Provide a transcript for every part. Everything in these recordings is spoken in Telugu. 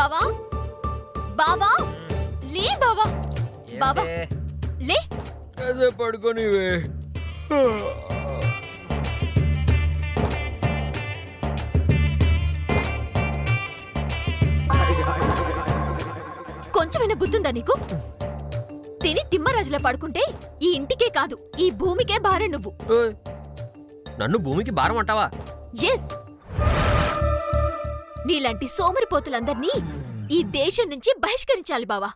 బావా బావా లే బావా బావా లే పడుకోనివే. కొంచెమైనా బుద్ధుందా నీకు? తిని తిమ్మరాజులా పడుకుంటే ఈ ఇంటికే కాదు ఈ భూమికే భారం నువ్వు. నన్ను భూమికి భారం అంటావా? ఎస్, నీలాంటి సోమరిపోతులందర్నీ ఈ దేశం నుంచి బహిష్కరించాలి బావా.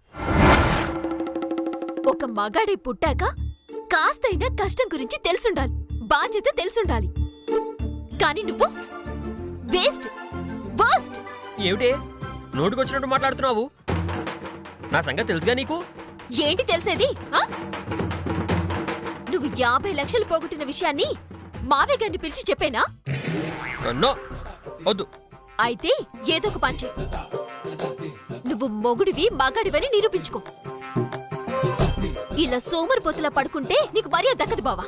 ఒక మగాడే పుట్టాక కాస్తైనా కష్టం గురించి తెలుసుండాలి, బాధ్యత తెలుసుండాలి. కాని నువ్వు వేస్ట్, వర్స్ట్. ఏమిటి నోటికొచ్చినట్టు మాట్లాడుతున్నావు? నా సంగతి తెలుసుగా నీకు? ఏంటి తెలిసేది? నువ్వు 50 లక్షలు పోగొట్టిన విషయాన్ని మావే గారిని పిలిచి చెప్పేనా? వద్దు. అయితే ఏదో ఒక పంచే. నువ్వు మొగుడివి మగాడివని నిరూపించుకో. ఇలా సోమరిపోతులా పడుకుంటే నీకు మర్యాద దక్కదు బావా.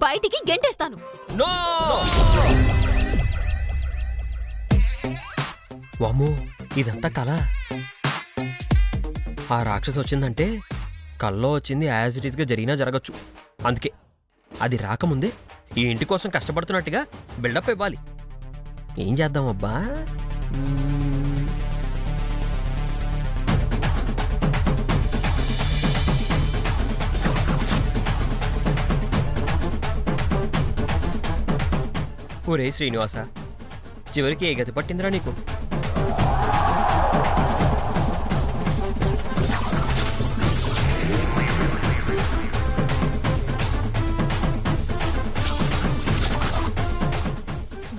బయటికి గెంటేస్తాను. వామ్మో, ఇదంతా కళ. ఆ రాక్షసు వచ్చిందంటే కల్లో వచ్చింది యాజ్ ఇట్ ఈస్గా జరిగినా జరగచ్చు. అందుకే అది రాకముందే ఈ ఇంటి కోసం కష్టపడుతున్నట్టుగా బిల్డప్ ఇవ్వాలి. ఏం చేద్దాం అబ్బా? ఒరే శ్రీనివాస, చివరికి ఏ గతి పట్టిందిరా నీకు?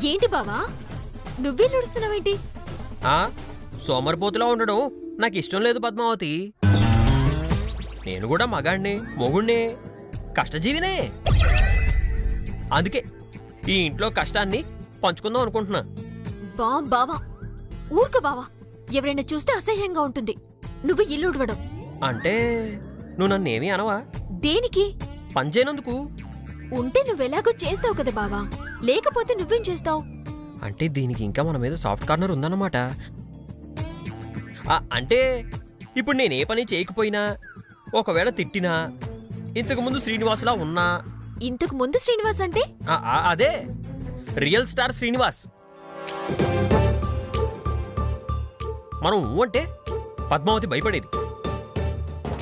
ఏంటి బావా నువ్వే నడుస్తున్నావేంటి? సోమరిపోతులా ఉండడం నాకు ఇష్టం లేదు పద్మావతి. నేను కూడా మగాణ్ణి, మొగుణ్ణి, కష్టజీవినే. అందుకే ఈ ఇంట్లో కష్టాన్ని పంచుకుందాం అనుకుంటున్నా. బావా ఊరుకో బావా, ఎవరైనా చూస్తే అసహ్యంగా ఉంటుంది. నువ్వు ఇల్లు ఉడవడం అంటే నువ్వు నన్నేమీ అనవా? దేనికి? పనిచేయనందుకు. ఉంటే నువ్వెలాగో చేస్తావు కదా బావా, లేకపోతే నువ్వేం చేస్తావు? అంటే దీనికి ఇంకా మన మీద సాఫ్ట్ కార్నర్ ఉందన్నమాట. అంటే ఇప్పుడు నేనే పని చేయకపోయినా, ఒకవేళ తిట్టినా, ఇంతకు ముందు శ్రీనివాసులా ఉన్నా. ఇంతకు ముందు శ్రీనివాస్ అంటే? అదే రియల్ స్టార్ శ్రీనివాస్. మనం అంటే పద్మావతి భయపడేది,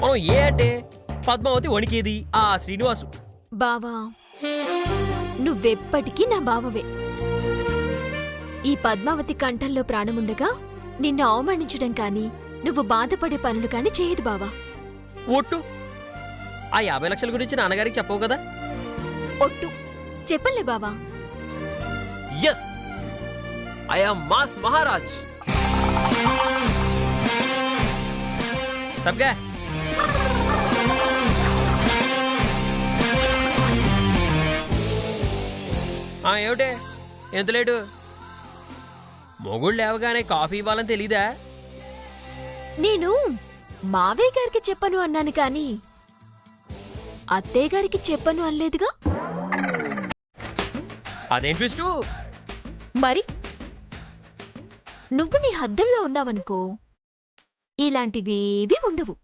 మనం ఏ అంటే పద్మావతి వణికేది. ఆ శ్రీనివాసు. బావా నువ్వెప్పటికీ నా బావవే. ఈ పద్మావతి కంఠంలో ప్రాణముండగా నిన్ను అవమానించడం కాని, నువ్వు బాధపడే పనులు కాని చేయదు బావా. ఒట్టు. ఆ 50 లక్షల గురించి నాన్నగారికి చెప్పవు కదా? ఒట్టు చెప్పలే బావా. Yes, I am mass Maharaj. తప్పగా ఏమిటే ఎంత లేటు? మొగుళ్ళు లేవగానే కాఫీ ఇవ్వాలని తెలీదా? నేను మావయ్య గారికి చెప్పను అన్నాను కాని అత్తయ్య గారికి చెప్పను అనలేదుగా. అదేం ట్విస్టు? మరి నువ్వు నీ హద్దుల్లో ఉన్నావనుకో ఇలాంటివేవీ ఉండవు.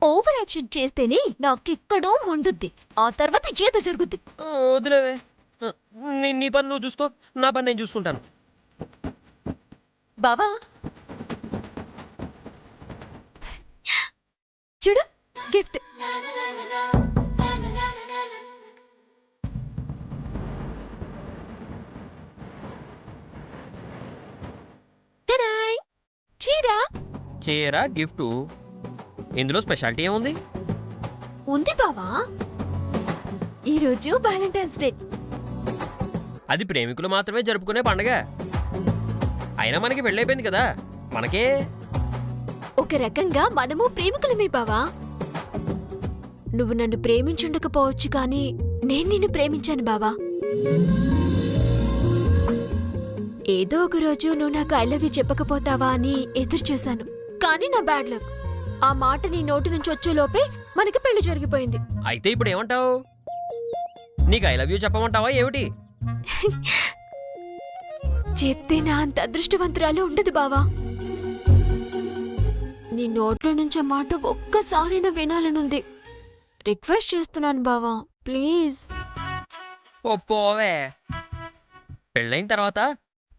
ఓవర్ యాక్షన్ చేస్తేనే నాకెక్కడో మండుద్ది, ఆ తర్వాత ఏదో జరుగుద్ది. వదిలేవే, నీ పని నువ్వు చూసుకో, నా పని నేను చూసుకుంటాను. బావా చూడు గిఫ్ట్. చీర గిఫ్ట్, ఇందులో స్పెషాలిటీ ఏముంది? ఉంది బావా, ఈరోజు వ్యాలంటైన్స్ డే. అది ప్రేమికులు మాత్రమే జరుపుకునే పండగ. అయినా మనకి పెళ్ళైపోయింది కదా, మనకే. ఒక రకంగా మనము ప్రేమికులమే బావా. నువ్వు నన్ను ప్రేమించుండకపోవచ్చు కానీ నేను నిన్ను ప్రేమించాను బావా. ఏదో ఒక రోజు నువ్వు నాకు ఐ లవ్ యూ చెప్పకపోతావా అని ఎదురు చూశాను. కానీ నా బ్యాడ్ లక్, ఆ మాట నీ నోటి నుంచి వచ్చేలోపే మనకి పెళ్లి జరిగిపోయింది. అయితే ఇప్పుడు ఏమంటావు? నీకు ఐ లవ్ యూ చెప్పమంటావా ఏమిటి? చెప్తే నా అంత అదృష్టవంతురాలు ఉండదు బావా. నీ నోట్లో నుంచి ఆ మాట ఒక్కసారైనా వినాలనుంది. రిక్వెస్ట్ చేస్తున్నాను బావా, ప్లీజ్. ఓ పోవే. పెళ్ళైన తర్వాత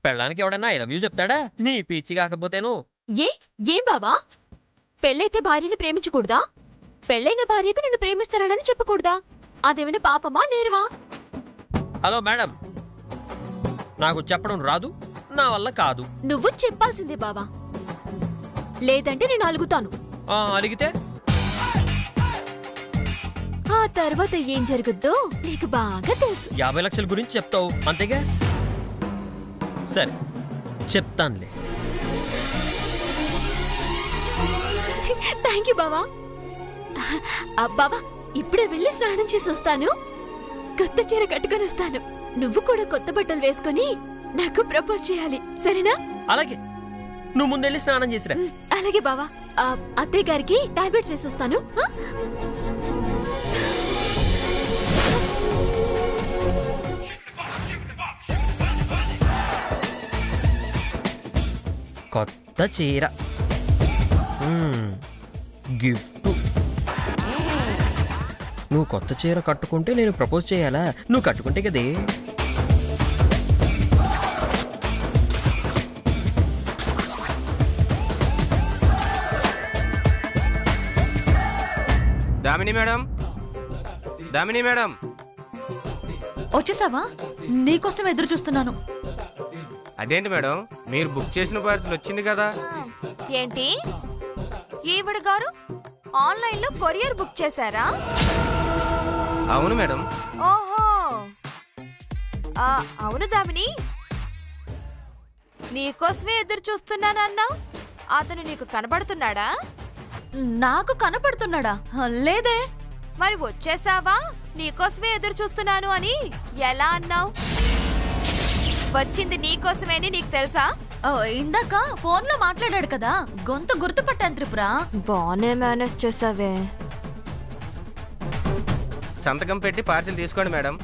పెళ్ళానికి ఎవడన్నా ఐ లవ్ యూ చెప్తాడా? నీ పిచ్చి కాకపోతేను. ఏం బావా, పెళ్ళైతే భార్యని ప్రేమించకూడదా? పెళ్ళైన భార్యకు నిన్ను ప్రేమిస్తానని చెప్పకూడదా? అదేమైనా పాపమా నేరమా? హలో మేడం, నాకు చెప్పడం రాదు, నా వల్ల కాదు. నువ్వు చెప్పాల్సిందే బావా, లేదంటే నేను అలుగుతాను. అడిగితే ఆ తర్వాత ఏం జరుగుద్దో నీకు బాగా తెలుసు. 50 లక్షల గురించి చెప్తావు అంతేగా? సరే చెప్తానులే. థ్యాంక్ యూ బావా. బావా, ఇప్పుడే వెళ్ళి స్నానం చేసి వస్తాను, కొత్త చీర కట్టుకొని వస్తాను. నువ్వు కూడా కొత్త బట్టలు వేసుకొని నాకు ప్రపోజ్ చేయాలి, సరేనా? అలాగే, నువ్వు ముందెళ్ళి స్నానం చేసిరా. అలాగే బావా. అత్తయ్య గారికి టాబ్లెట్స్ వేసొస్తాను. కొత్త చీర, గిఫ్ట్. నువ్వు కొత్త చీర కట్టుకుంటే నేను ప్రపోజ్ చేయాలా? నువ్వు కట్టుకుంటే కదే. Damini madam, Damini madam. వచ్చేసావా? నీకోసం ఎదురు చూస్తున్నాను. అదేంటి మేడం, మీరు బుక్ చేసిన పార్సల్ వచ్చింది కదా? ఏంటి, ఈవిడ గారు ఆన్లైన్ లో కొరియర్ బుక్ చేశారా? అవును మేడం. ఓహో, అవును దామిని, నీకోసమే ఎదురు చూస్తున్నానన్నావు. అతను నీకు కనబడుతున్నాడా? నాకు కనపడుతున్నాడా? లేదే. మరి వచ్చేసావా? నీకోసమే ఎదురు చూస్తున్నాను అని ఎలా అన్నావు? వచ్చింది నీకోసమే అని నీకు తెలుసా? ఇందాక ఫోన్ లో మాట్లాడాడు కదా, గొంతు గుర్తుపట్టాను త్రిపుర. బానే మేనేజ్ చేసావే. సంతకం పెట్టి పార్సల్ తీసుకోండి మేడం.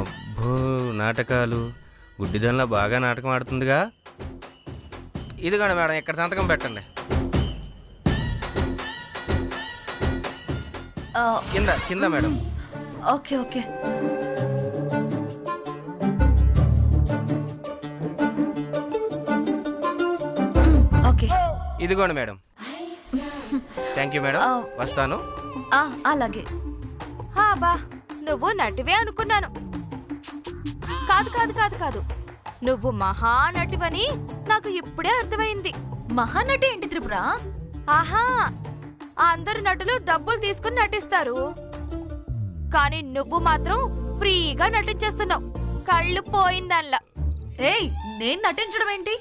అబ్బో, నాటకాలు. గుడ్డిదన్లా బాగా నాటకం ఆడుతుందిగా. ఇదిగోండి మేడం, ఇక్కడ సంతకం పెట్టండి. కింద కింద మేడం. Okay okay. ఓకే, ఇదిగోండి మేడం. థ్యాంక్ యూ మేడం, వస్తాను. అలాగే. బా, నువ్వు నటివే అనుకున్నాను. కాదు కాదు కాదు కాదు, నువ్వు మహానటివని నాకు ఇప్పుడే అర్థమైంది. మహానటి ఏంటి త్రిపుర? ఆహా, అందరు నటులు డబ్బులు తీసుకుని నటిస్తారు, కానీ నువ్వు మాత్రం ఫ్రీగా నటించేస్తున్నావు. కళ్ళు పోయిందల్లా. ఏయ్, నేను నటించడం ఏంటి?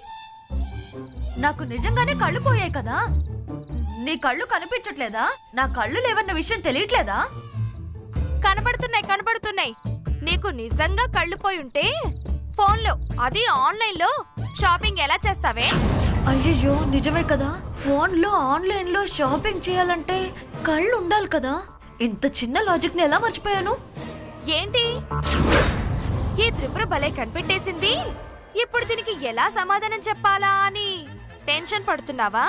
నాకు నిజంగానే కళ్ళు పోయాయి కదా. నీ కళ్ళు కనిపించట్లేదా? నా కళ్ళు లేవన్న విషయం తెలియట్లేదా? కనబడుతున్నాయి కనబడుతున్నాయి. నీకు నిజంగా కళ్ళు పోయి ఉంటే ఫోన్లో, అది ఆన్లైన్ లో షాపింగ్ ఎలా చేస్తావే? అయ్యయ్యో, నిజమే కదా. ఫోన్ లో ఆన్లైన్ లో షాపింగ్ చేయాలంటే కళ్ళు ఉండాలి కదా. ఇంత చిన్న లాజిక్ ని ఎలా మర్చిపోయాను? ఏంటి, ఈ త్రిపుర భలే కనిపెట్టేసింది. ఇప్పుడు దీనికి ఎలా సమాధానం చెప్పాలా అని టెన్షన్ పడుతున్నావా?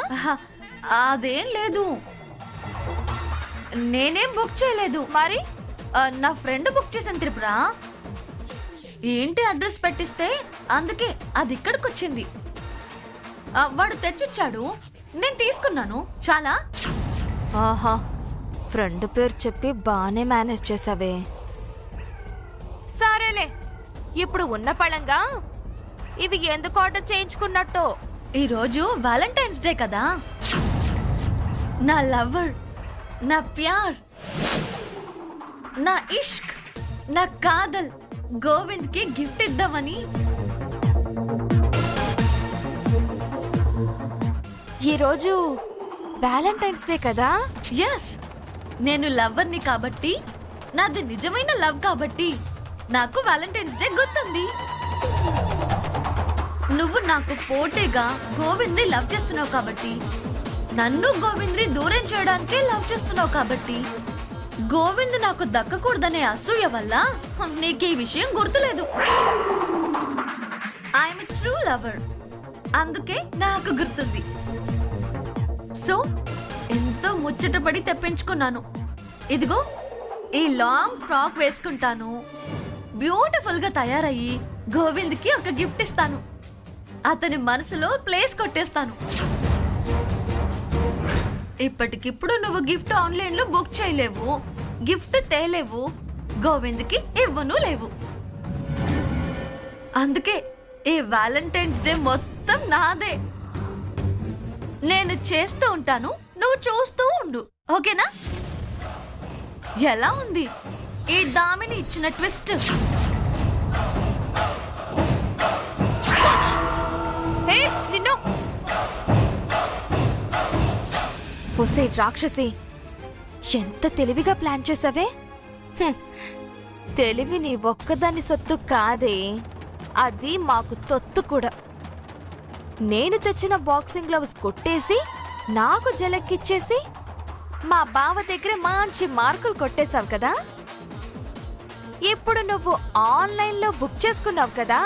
అదేం లేదు, నేనేం బుక్ చేయలేదు. మరి నా ఫ్రెండ్ బుక్ చేశాను త్రిపుర. ఏంటి అడ్రస్ పెట్టిస్తే అందుకే అది ఇక్కడికి వచ్చింది. వాడు తెచ్చిచ్చాడు, నేను తీసుకున్నాను. చాలా. ఆహా, ఫ్రెండ్ పేరు చెప్పి బానే మేనేజ్ చేసావే. సరేలే, ఇప్పుడు ఉన్న పళంగా ఇవి ఎందుకు ఆర్డర్ చేయించుకున్నట్టు? ఈరోజు వ్యాలంటైన్స్ డే కదా. నా లవర్, నా ప్యార్, నా ఇష్క్, నా కాదల్ గోవింద్ కి గిఫ్ట్ ఇద్దామని. ఈరోజు వ్యాలంటైన్స్ డే కదా? ఎస్, నేను లవర్ని కాబట్టి, నాది నిజమైన లవ్ కాబట్టి నాకు వ్యాలంటైన్స్ డే గుర్తుంది. నువ్వు నాకు పోటీగా గోవింద్ని లవ్ చేస్తున్నావు కాబట్టి, నన్ను గోవింద్ని దూరం చేయడానికే లవ్ చేస్తున్నావు కాబట్టి గోవింద్ నాకు దక్కకూడదనే అసూయ వల్ల నీకు ఈ విషయం గుర్తులేదు. ఐఎమ్ ట్రూ లవర్, అందుకే నాకు గుర్తుంది. సో ఎంతో ముచ్చటపడి తెప్పించుకున్నాను. ఇదిగో ఈ లాంగ్ ఫ్రాక్ వేసుకుంటాను, బ్యూటిఫుల్ గా తయారయ్యి గోవింద్కి ఒక గిఫ్ట్ ఇస్తాను. అతని మనసులో ప్లేస్ కొట్టేస్తాను. ఇప్పటికిప్పుడు నువ్వు గిఫ్ట్ ఆన్లైన్ లో బుక్ చేయలేవు, గిఫ్ట్ తేలేవు, గోవింద్కి ఇవ్వను లేవు. అందుకే ఈ వ్యాలంటైన్స్ డే మొత్తం నాదే. నేను చేస్తూ ఉంటాను, నువ్వు చూస్తూ ఉండు, ఓకేనా? ఎలా ఉంది ఈ దామిని ఇచ్చిన ట్విస్ట్? నిన్ను ఒసే రాక్షసి, ఎంత తెలివిగా ప్లాన్ చేసావే. తెలివి నీ ఒక్కదాని సొత్తు కాదే, అది మాకు తొత్తు కూడా. నేను తెచ్చిన బాక్సింగ్ గ్లౌస్ కొట్టేసి నాకు జలక్కిచ్చేసి మా బావ దగ్గర మంచి మార్కులు కొట్టేశావు కదా. ఇప్పుడు నువ్వు ఆన్లైన్లో బుక్ చేసుకున్నావు కదా.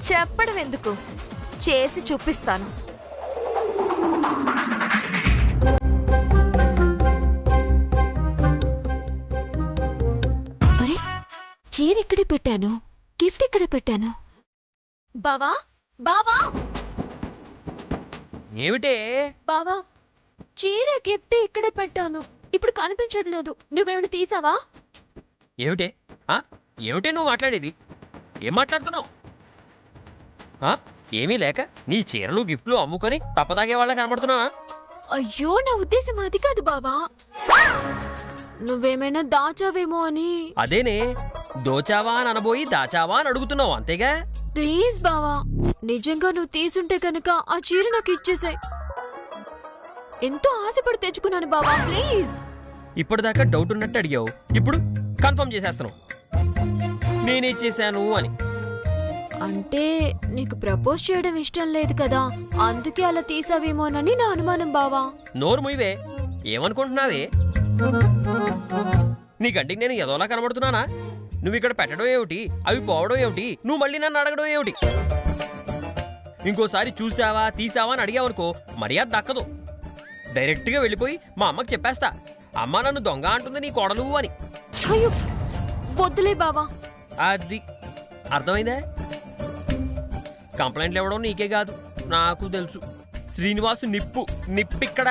చెప్పడం ఎందుకు, చేసి చూపిస్తాను. చీర ఇక్కడే పెట్టాను, గిఫ్ట్ ఇక్కడే పెట్టాను. బావా బావా ఏమిటే? బావా, చీర గిఫ్ట్ ఇక్కడే పెట్టాను, ఇప్పుడు కనిపించట్లేదు. నువ్వేమైనా తీసావా? ఏమిటే ఏమిటే నువ్వు మాట్లాడేది? ఏం మాట్లాడుతున్నావు? ఏమీ లేక నీ చీరలు గిఫ్ట్లు అమ్ముకొని తప్పదాగే వాళ్ళ కనబడుతున్నావా? అయ్యో, నా ఉద్దేశం అది కాదు బావా. నువ్వేమైనా దాచావేమో అని. అదేనే, దోచావా అని అనబోయి దాచావా అని అడుగుతున్నావు, అంతేగా? ప్లీజ్ బావా, నిజంగా నువ్వు తీసుంటే కనుక ఆ చీర నాకు ఇచ్చేసాయి. ఎంతో ఆశపడి తెచ్చుకున్నాను బావా, ప్లీజ్. ఇప్పటిదాకా డౌట్ ఉన్నట్టు అడిగావు, ఇప్పుడు కన్ఫర్మ్ చేసేస్తున్నావు నేనే చేశాను అని. అంటే నీకు ప్రపోజ్ చేయడం ఇష్టం లేదు కదా, అందుకే అలా తీసావేమోనని నా అనుమానం బావా. నోరు ముయ్యవే, ఏమనుకుంటున్నావే? నీకంటికి నేను ఎదోలా కనబడుతున్నానా? నువ్వు ఇక్కడ పెట్టడం ఏమిటి, అవి పోవడం ఏమిటి, నువ్వు మళ్ళీ నన్ను అడగడం ఏమిటి? ఇంకోసారి చూసావా తీసావా అని అడిగావనుకో మర్యాద దక్కదు. డైరెక్ట్గా వెళ్ళిపోయి మా అమ్మకి చెప్పేస్తా, అమ్మ నన్ను దొంగ అంటుంది నీ కోడలు అని. అయ్యో వద్దులే బావా. అది అర్థమైందా? కంప్లైంట్లు ఇవ్వడం నీకే కాదు, నాకు తెలుసు. శ్రీనివాసు నిప్పిక్కడ.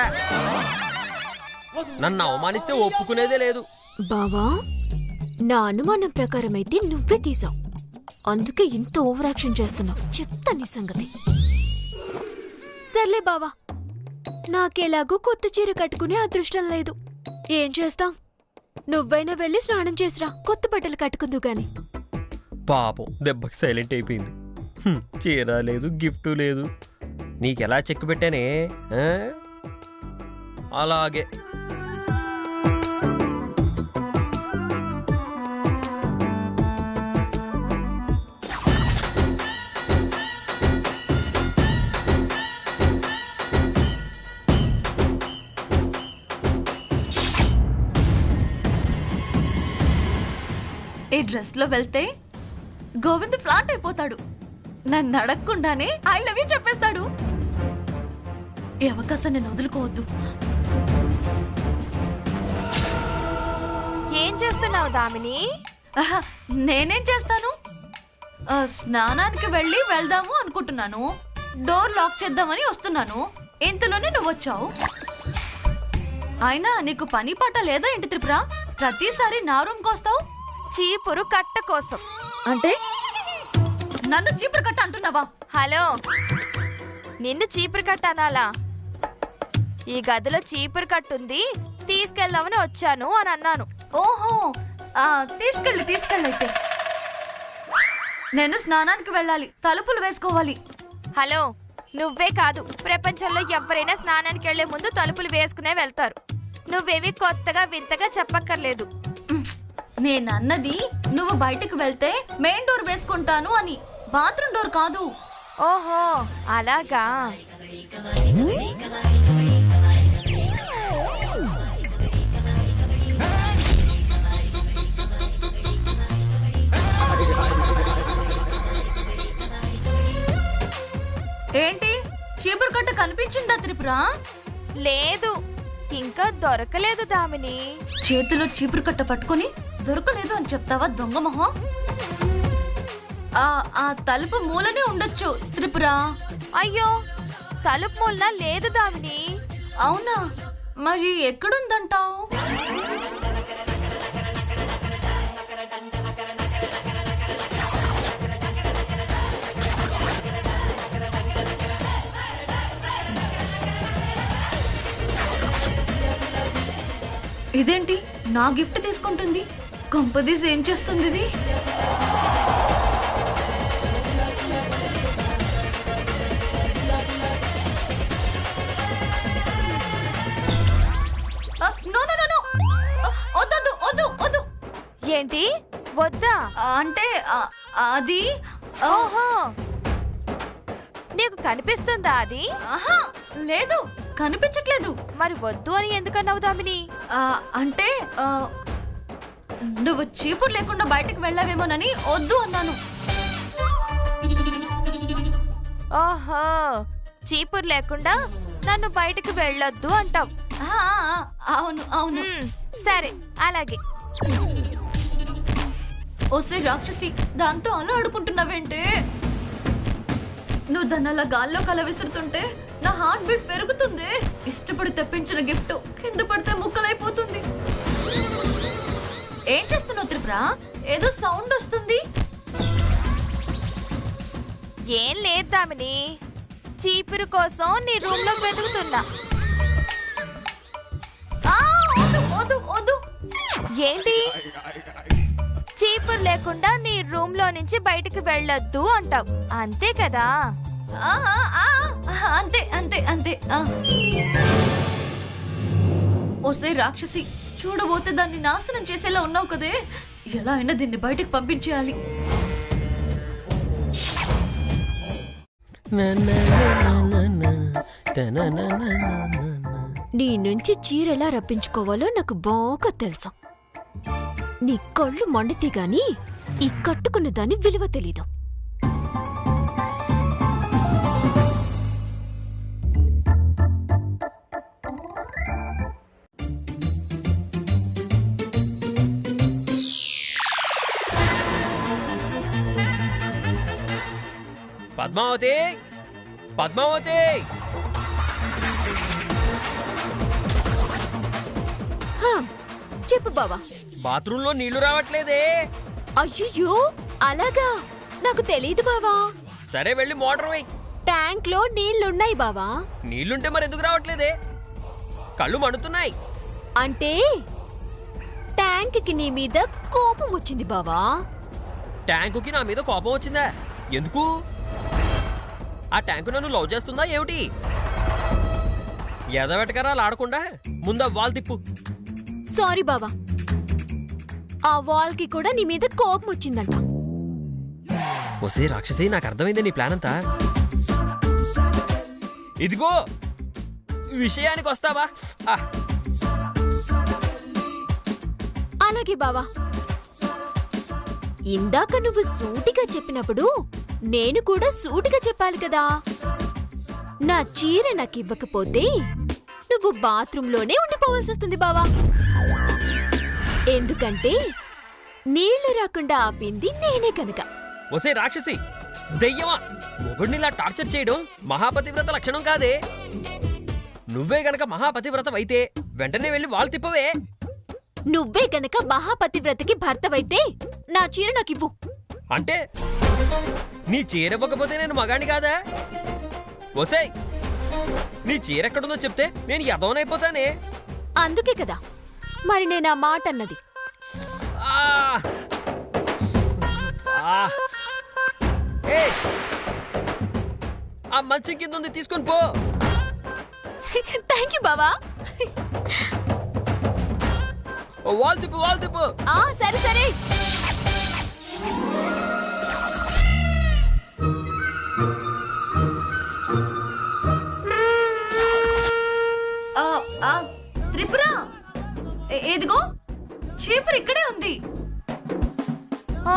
నన్ను అవమానిస్తే ఒప్పుకునేదే లేదు. బావా, నా అనుమానం ప్రకారం అయితే నువ్వే తీసావు, అందుకే ఇంత ఓవర్ యాక్షన్ చేస్తున్నావు. చెప్తా నీ సంగతి. సర్లే బావా, నాకెలాగూ కొత్త చీర కట్టుకునే అదృష్టం లేదు. ఏం చేస్తాం, నువ్వైనా వెళ్ళి స్నానం చేసిరా, కొత్త బట్టలు కట్టుకుందు గాని. పాపం దెబ్బకి సైలెంట్ అయిపోయింది. చీర లేదు, గిఫ్ట్ లేదు. నీకెలా చెక్ పెట్టానే? అలాగే. ఈ డ్రెస్ లో వెళ్తే గోవింద్ ఫ్లాట్ అయిపోతాడు. నన్ను అడగకుండానే ఐ లవ్ యూ చెప్పేస్తాడు. ఈ అవకాశం నేను వదులుకోవద్దు. ఏం చేస్తున్నావు దామిని? ఆహా, నేనేం చేస్తాను, స్నానానికి వెళ్ళి వెళ్దాము అనుకుంటున్నాను. డోర్ లాక్ చేద్దామని వస్తున్నాను, ఇంతలోనే నువ్వు వచ్చావు. అయినా నీకు పని పాట లేదా ఏంటి త్రిపుర? ప్రతిసారి నా రూమ్కి వస్తావు. చీపురు కట్ట కోసం. అంటే నన్ను చీపురు కట్ట అంటున్నావా? హలో, నిన్ను చీపురు కట్ట అనాలా? ఈ గదిలో చీపురు కట్టుంది, తీసుకెళ్దామని వచ్చాను అని అన్నాను. ఓహో, తీసుకెళ్ళైతే. నేను స్నానానికి వెళ్ళాలి, తలుపులు వేసుకోవాలి. హలో, నువ్వే కాదు, ప్రపంచంలో ఎవరైనా స్నానానికి వెళ్లే ముందు తలుపులు వేసుకునే వెళ్తారు. నువ్వేవి కొత్తగా వింతగా చెప్పక్కర్లేదు. నేనన్నది నువ్వు బయటకు వెళ్తే మెయిన్ డోర్ వేసుకుంటాను అని, బాత్రూమ్ డోర్ కాదు. ఓహో అలాగా. త్రిపుర? లేదు, ఇంకా దొరకలేదు దామిని. చేతిలో చీపురు కట్ట పట్టుకొని దొరకలేదు అని చెప్తావా దొంగ మొహం? ఆ తలుపు మూలనే ఉండొచ్చు త్రిపుర. అయ్యో, తలుపు మూలన లేదు దామిని. అవునా? మరి ఎక్కడుందంటావు? ఇదేంటి నా గిఫ్ట్ తీసుకుంటుంది? కొంపదీసి ఏం చేస్తుంది ఇది? నో నో నో నో, వద్దు వద్దు వద్దు. ఏంటి వద్దా? అంటే అది ఓహో, నీకు కనిపిస్తుందా అది? ఆహా లేదు, కనిపించట్లేదు. మరి వద్దు అని ఎందుకన్నావు దామిని? అంటే నువ్వు చీపురు లేకుండా బయటకు వెళ్ళావేమోనని వద్దు అన్నాను. ఓహో, చీపురు లేకుండా నన్ను బయటకు వెళ్ళొద్దు అంటావు. అవును అవును. సరే, అలాగే. ఓసే రాక్షసి, దాంతో అలా ఆడుకుంటున్నావేంటే? నువ్వు దాన్ని అలా గాల్లో కల విసురుతుంటే నా హార్ట్ బీట్ పెరుగుతుంది. ఇష్టపడి తెప్పించిన గిఫ్ట్ కింద పడితే ముక్కలైపోతుంది. ఏం చేస్తున్నావు త్రిపుర? ఏదో సౌండ్ వస్తుంది. ఏం లేదు దామిని, చీపురు కోసం నీ రూమ్ లో వెతుకుతున్నా. వద్దు వద్దు వద్దు. ఏంటి? చీపురు లేకుండా నీ రూమ్ లో నుంచి బయటికి వెళ్ళొద్దు అంటావు, అంతే కదా? అంతే అంతే అంతే. ఓసే రాక్షసి, చూడబోతే దాన్ని నాశనం చేసేలా ఉన్నావు కదే. ఎలా అయినా దీన్ని బయటికి పంపించేయాలి. నీ నుంచి చీర ఎలా రప్పించుకోవాలో నాకు బాగా తెలుసు. నీ కళ్ళు మండితే గాని ఈ కట్టుకున్న దాని విలువ తెలీదు. పద్మావతి, పద్మావతి! హా, చెప్పు బావా. బాత్రూంలో నీళ్లు రావట్లేదే. అయ్యో, అలాగా? నాకు తెలీదు బావా. సరే, వెళ్ళి మోటార్ వేయి. ట్యాంక్ లో నీళ్లున్నాయి బావా. నీళ్లుంటే మరి ఎందుకు రావట్లేదే? కళ్ళు మండుతున్నాయి. అంటే ట్యాంక్ కి నీ మీద కోపం వచ్చింది బావా. ట్యాంకుకి నా మీద కోపం వచ్చిందా? ఎందుకు? ఆ ట్యాంకు నన్ను లవ్ చేస్తుందా ఏమిటి? ఎదవెటకరాలు ఆడకుండా ముందు ఆ వాల్ తిప్పు. సారీ బావా, ఆ వాల్ కి కూడా నీ మీద కోపం వచ్చిందంట. ఒసే రాక్షసి, నాకు అర్థమైంది నీ ప్లాన్ అంతా. ఇదిగో విషయానికి వస్తావా? అలాగే బావా. ఇందాక నువ్వు సూటిగా చెప్పినప్పుడు నేను కూడా సూటిగా చెప్పాలి కదా. నా చీర నాకు ఇవ్వకపోతే నువ్వు బాత్రూంలోనే ఉండిపోవాల్సి వస్తుంది బావా. ఎందుకంటే నీళ్లు రాకుండా ఆపింది నేనే కనుక. ఒసే రాక్షసి, దెయ్యమా? మొగుడినిలా టార్చర్ చేయడం మహాపతివ్రత లక్షణం కాదే. నువ్వే గనక మహాపతివ్రతవైతే వెంటనే వెళ్ళి వాల్ తిప్పవే. నువ్వే గనక మహాపతివ్రతకి భర్తవైతే నా చీర నాకివ్వు. అంటే నీ చీర ఇవ్వకపోతే నేను మగాణ్ణి కాదా? ఒసే, నీ చీర ఎక్కడుందో చెప్తే నేను యదవనైపోతానే. అందుకే కదా మరి నేను ఆ మాట అన్నది. ఆ మంచం కింద ఉంది, తీసుకొని పో. థ్యాంక్ యూ బావా. వాల్ తిప్పు, వాల్ తిప్పు. సరే సరే. త్రిపుర, ఎదిగో చీపురు ఇక్కడే ఉంది. ఓ,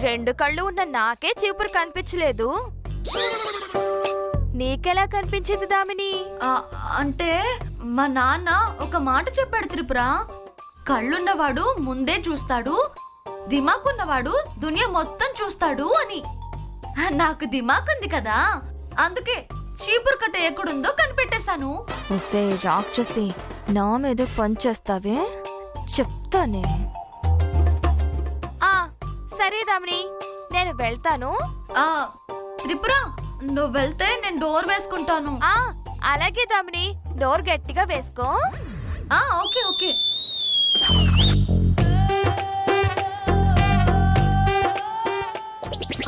రెండు కళ్ళు ఉన్న నాకే చీపురు కనిపించలేదు. నీకెలా కనిపించింది దామిని? అంటే మా నాన్న ఒక మాట చెప్పాడు త్రిపుర. కళ్ళున్నవాడు ముందే చూస్తాడు, దిమాకున్నవాడు దునియా మొత్తం చూస్తాడు అని. నాకు దిమాక్ ఉంది కదా, అందుకే చీపురు కట్ట ఎక్కడుందో కనిపెట్టేశాను. ఒసే రాక్షసి, నా మీద పనిచేస్తావే, చెప్తానే. సరే దామిని, నేను వెళ్తాను. త్రిపుర, నువ్వు వెళ్తే నేను డోర్ వేసుకుంటాను. అలాగే దామిని, డోర్ గట్టిగా వేసుకో. Okay okay.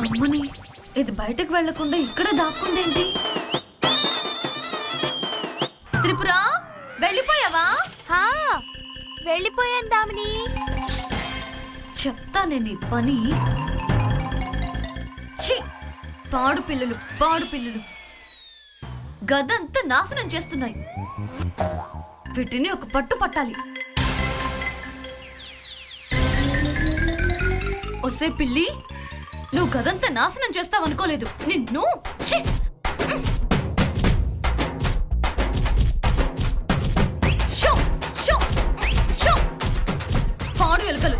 అమ్మని, ఇది బయటకు వెళ్లకుండా ఇక్కడ దాక్కుందేంటి? త్రిపుర, వెళ్ళిపోయావా? వెళ్ళిపోయాను దామిని. చెప్తానే నీ పని. పాడు పిల్లలు, పాడు పిల్లలు గదంతా నాశనం చేస్తున్నాయి. వీటిని ఒక పట్టు పట్టాలి. ఒసే పిల్లి, నువ్వు గదంతా నాశనం చేస్తావనుకోలేదు నిన్ను. పాడు ఎలుకలు.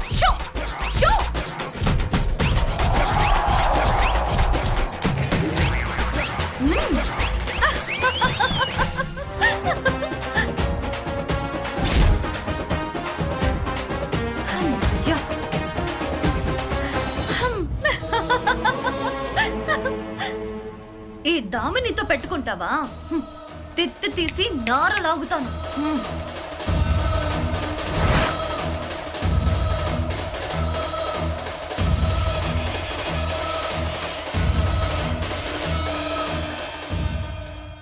ఈ దామినితో పెట్టుకుంటావా? తిత్తి తీసి నార లాగుతాను.